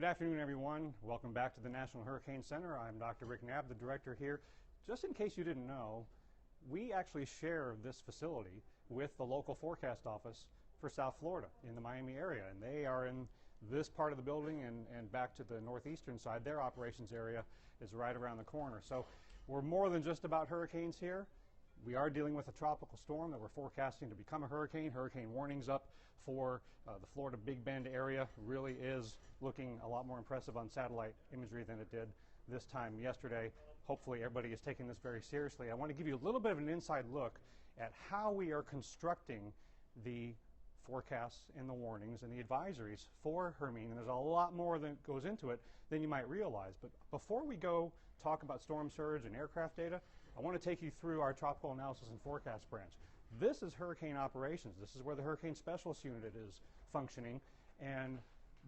Good afternoon, everyone. Welcome back to the National Hurricane Center. I'm Dr. Rick Knabb, the director here. Just in case you didn't know, we actually share this facility with the local forecast office for South Florida in the Miami area, and they are in this part of the building and back to the northeastern side. Their operations area is right around the corner. So we're more than just about hurricanes here. We are dealing with a tropical storm that we're forecasting to become a hurricane. Hurricane warnings up for the Florida Big Bend area. Really is looking a lot more impressive on satellite imagery than it did this time yesterday. Hopefully everybody is taking this very seriously. I want to give you a little bit of an inside look at how we are constructing the forecasts and the warnings and the advisories for Hermine, and there's a lot more that goes into it than you might realize. But before we go talk about storm surge and aircraft data, I want to take you through our tropical analysis and forecast branch. This is hurricane operations. This is where the hurricane specialist unit is functioning, and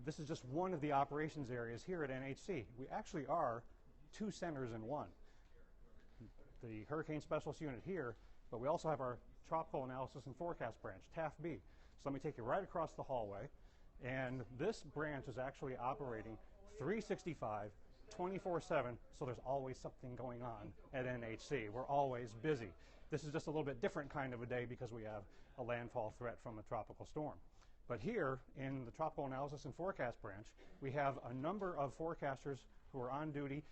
this is just one of the operations areas here at NHC. We actually are two centers in one. The hurricane specialist unit here, but we also have our tropical analysis and forecast branch, TAFB. So let me take you right across the hallway, and this branch is actually operating 365, 24/7, so there's always something going on at NHC. We're always busy. This is just a little bit different kind of a day because we have a landfall threat from a tropical storm. But here in the tropical analysis and forecast branch, we have a number of forecasters who are on duty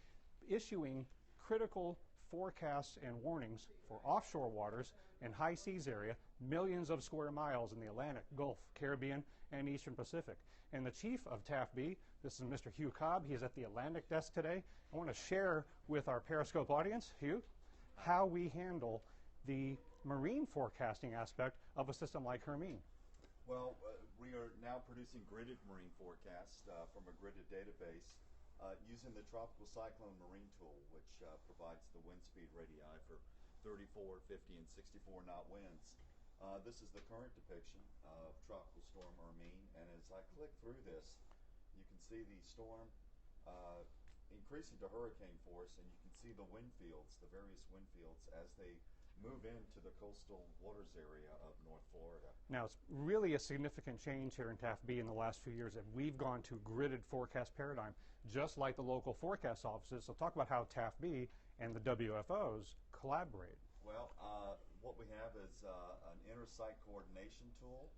issuing critical forecasts and warnings for offshore waters and high seas area, millions of square miles in the Atlantic, Gulf, Caribbean, and Eastern Pacific. And the chief of TAFB, this is Mr. Hugh Cobb. He is at the Atlantic desk today. I want to share with our Periscope audience, Hugh, how we handle the marine forecasting aspect of a system like Hermine. Well, we are now producing gridded marine forecasts from a gridded database using the Tropical Cyclone Marine Tool, which provides the wind speed radii for 34, 50, and 64 knot winds. This is the current depiction of Tropical Storm Hermine, and as I click through this, you can see the storm increasing to hurricane force, and you can see the wind fields, the various wind fields, as they move into the coastal waters area of North Florida. Now, it's really a significant change here in TAFB in the last few years that we've gone to gridded forecast paradigm, just like the local forecast offices. So talk about how TAFB and the WFOs collaborate. Well, what we have is an inter-site coordination tool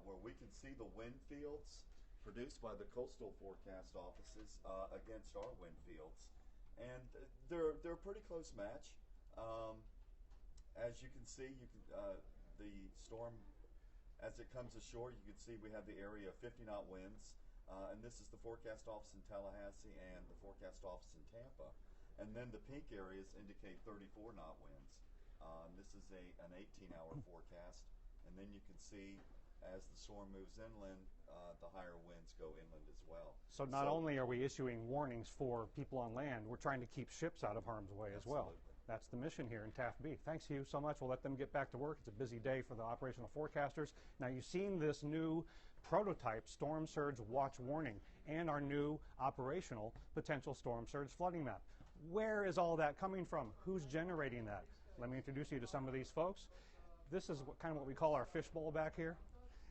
where we can see the wind fields produced by the coastal forecast offices against our wind fields. And they're a pretty close match. As you can see, the storm, as it comes ashore, you can see we have the area of 50 knot winds, and this is the forecast office in Tallahassee and the forecast office in Tampa. And then the pink areas indicate 34 knot winds. This is an 18-hour forecast, and then you can see as the storm moves inland, the higher winds go inland as well. So not only are we issuing warnings for people on land, we're trying to keep ships out of harm's way as well. That's the mission here in TAFB. Thanks, Hugh, so much. We'll let them get back to work. It's a busy day for the operational forecasters. Now, you've seen this new prototype storm surge watch warning and our new operational potential storm surge flooding map. Where is all that coming from? Who's generating that? Let me introduce you to some of these folks. This is kind of what we call our fishbowl back here.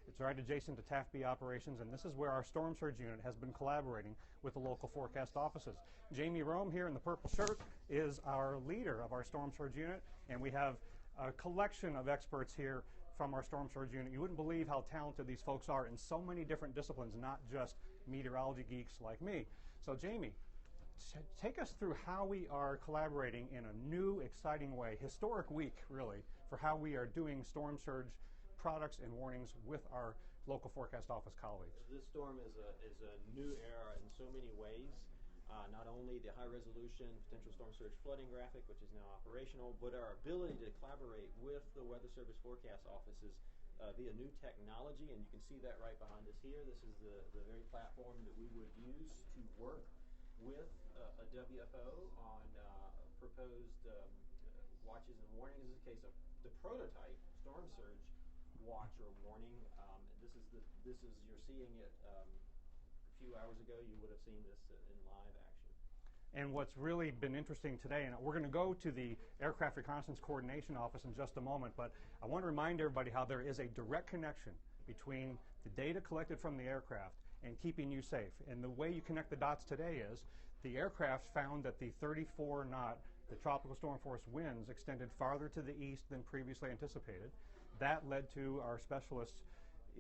It's right adjacent to TAFB operations, and this is where our storm surge unit has been collaborating with the local forecast offices. Jamie Rome here in the purple shirt is our leader of our storm surge unit, and we have a collection of experts here from our storm surge unit. You wouldn't believe how talented these folks are in so many different disciplines, not just meteorology geeks like me. So Jamie, take us through how we are collaborating in a new, exciting way, historic week really, for how we are doing storm surge products and warnings with our local forecast office colleagues. This storm is a new era in so many ways. Not only the high resolution potential storm surge flooding graphic, which is now operational, but our ability to collaborate with the Weather Service forecast offices via new technology, and you can see that right behind us here. This is the very platform that we would use to work with a WFO on proposed watches and warnings. This is a case of the prototype storm surge watch or warning. This is you're seeing it a few hours ago. You would have seen this in live action. And what's really been interesting today, and we're going to go to the Aircraft Reconnaissance Coordination Office in just a moment, but I want to remind everybody how there is a direct connection between the data collected from the aircraft and keeping you safe. And the way you connect the dots today is the aircraft found that the 34 knot, the tropical storm force winds extended farther to the east than previously anticipated. That led to our specialists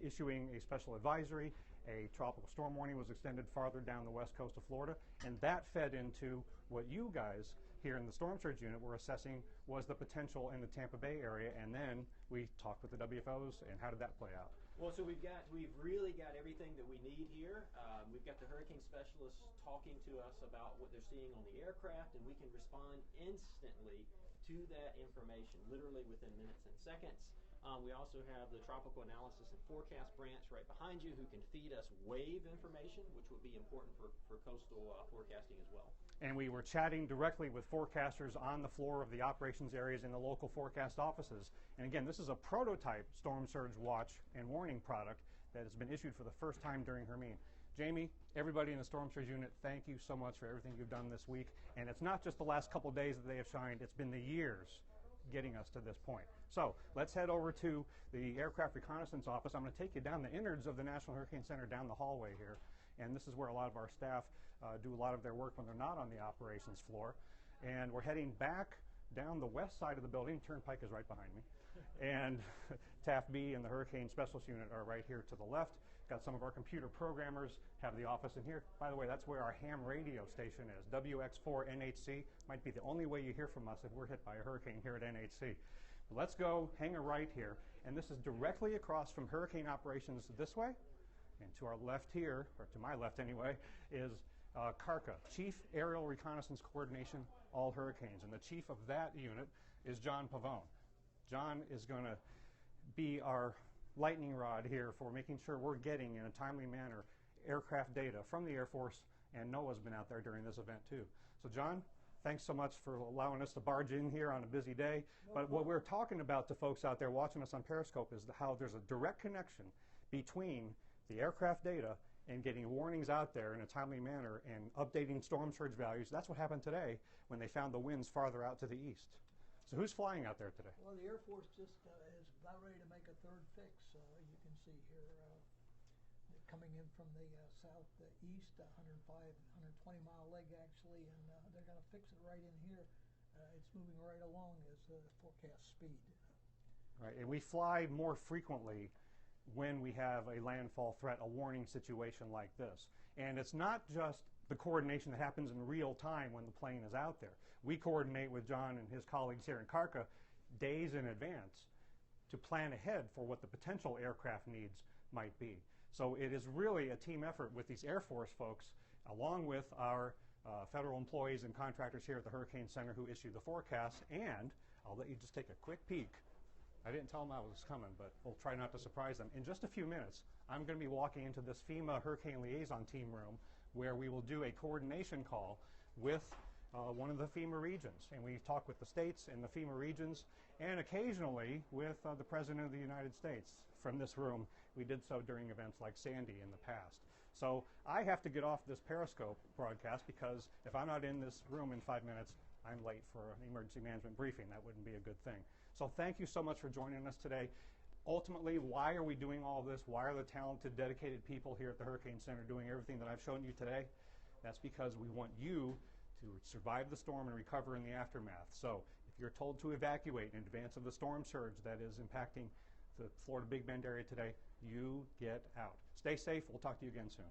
issuing a special advisory. A tropical storm warning was extended farther down the west coast of Florida, and that fed into what you guys here in the storm surge unit were assessing was the potential in the Tampa Bay area, and then we talked with the WFOs, and how did that play out? Well, so we've really got everything that we need here. We've got the hurricane specialists talking to us about what they're seeing on the aircraft, and we can respond instantly to that information, literally within minutes and seconds. We also have the tropical analysis and forecast branch right behind you who can feed us wave information, which would be important for coastal forecasting as well. And we were chatting directly with forecasters on the floor of the operations areas in the local forecast offices. And again, this is a prototype storm surge watch and warning product that has been issued for the first time during Hermine. Jamie, everybody in the storm surge unit, thank you so much for everything you've done this week. And it's not just the last couple days that they have shined, it's been the years getting us to this point. So let's head over to the aircraft reconnaissance office. I'm going to take you down the innards of the National Hurricane Center, down the hallway here. And this is where a lot of our staff do a lot of their work when they're not on the operations floor. And we're heading back down the west side of the building. Turnpike is right behind me. And Taft B and the Hurricane Specialist Unit are right here to the left. Got some of our computer programmers, have the office in here. By the way, that's where our ham radio station is. WX4 NHC might be the only way you hear from us if we're hit by a hurricane here at NHC. But let's go hang a right here. And this is directly across from hurricane operations this way. And to our left here, or to my left anyway, is CARCA, Chief Aerial Reconnaissance Coordination, All Hurricanes. And the chief of that unit is John Pavone. John is going to be our lightning rod here for making sure we're getting, in a timely manner, aircraft data from the Air Force, and NOAA's been out there during this event too. So John, thanks so much for allowing us to barge in here on a busy day. But what we're talking about to folks out there watching us on Periscope is how there's a direct connection between the aircraft data and getting warnings out there in a timely manner and updating storm surge values. That's what happened today when they found the winds farther out to the east. So who's flying out there today? Well, the Air Force just is about ready to make a third fix. You can see here they're coming in from the southeast, 105, 120-mile leg actually, and they're going to fix it right in here. It's moving right along as the forecast speed. Right, and we fly more frequently when we have a landfall threat, a warning situation like this. And it's not just the coordination that happens in real time when the plane is out there. We coordinate with John and his colleagues here in CARCA days in advance to plan ahead for what the potential aircraft needs might be. So it is really a team effort with these Air Force folks, along with our federal employees and contractors here at the Hurricane Center who issue the forecast. And I'll let you just take a quick peek. I didn't tell them I was coming, but we'll try not to surprise them. In just a few minutes, I'm going to be walking into this FEMA Hurricane Liaison Team room where we will do a coordination call with one of the FEMA regions. And we talk with the states and the FEMA regions, and occasionally with the President of the United States from this room. We did so during events like Sandy in the past. So I have to get off this Periscope broadcast because if I'm not in this room in 5 minutes, I'm late for an emergency management briefing. That wouldn't be a good thing. So thank you so much for joining us today. Ultimately, why are we doing all this? Why are the talented, dedicated people here at the Hurricane Center doing everything that I've shown you today? That's because we want you to survive the storm and recover in the aftermath. So if you're told to evacuate in advance of the storm surge that is impacting the Florida Big Bend area today, you get out. Stay safe. We'll talk to you again soon.